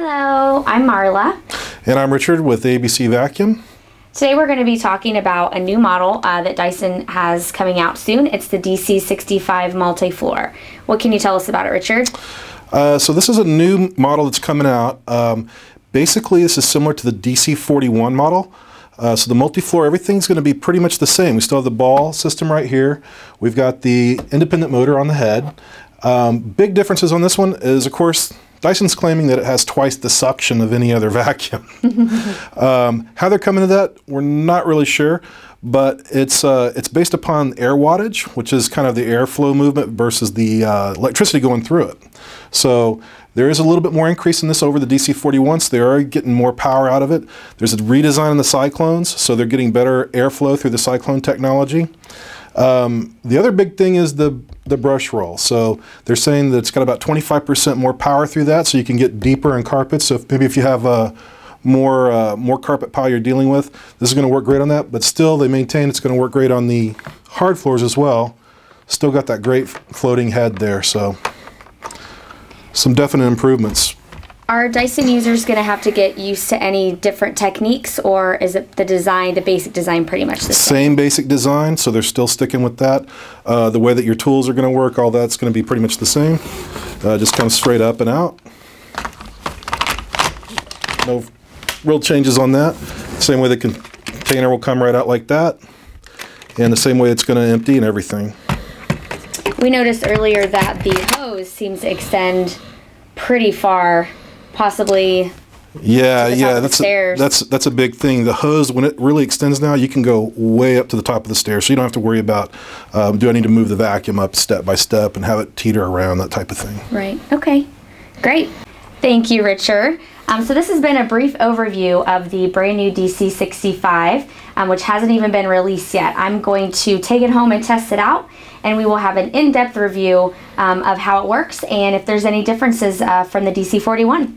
Hello, I'm Marla. And I'm Richard with ABC Vacuum. Today we're going to be talking about a new model that Dyson has coming out soon. It's the DC65 multi-floor. What can you tell us about it, Richard? So this is a new model that's coming out. Basically, this is similar to the DC41 model. So the multi-floor, everything's going to be pretty much the same. We still have the ball system right here. We've got the independent motor on the head. Big differences on this one is, of course, Dyson's claiming that it has twice the suction of any other vacuum. How they're coming to that, we're not really sure, but it's based upon air wattage, which is kind of the airflow movement versus the electricity going through it. So there is a little bit more increase in this over the DC41, so they are getting more power out of it. There's a redesign in the cyclones, so they're getting better airflow through the cyclone technology. The other big thing is the Brushroll. So they're saying that it's got about 25% more power through that, so you can get deeper in carpets. So maybe if you have more carpet pile you're dealing with, this is going to work great on that. But still, they maintain it's going to work great on the hard floors as well. Still got that great floating head there, so some definite improvements. Are Dyson users going to have to get used to any different techniques, or is it the design, the basic design, pretty much the same? Same basic design, so they're still sticking with that. The way that your tools are going to work, all that's going to be pretty much the same. Just kind of straight up and out. No real changes on that. Same way the container will come right out like that, and the same way it's going to empty and everything. We noticed earlier that the hose seems to extend pretty far. Possibly. Yeah, that's a big thing. The hose, when it really extends now, you can go way up to the top of the stairs, so you don't have to worry about do I need to move the vacuum up step by step and have it teeter around, that type of thing. Right. Okay. Great. Thank you, Richard. So this has been a brief overview of the brand new DC65, which hasn't even been released yet. I'm going to take it home and test it out, and we will have an in-depth review of how it works and if there's any differences from the DC41.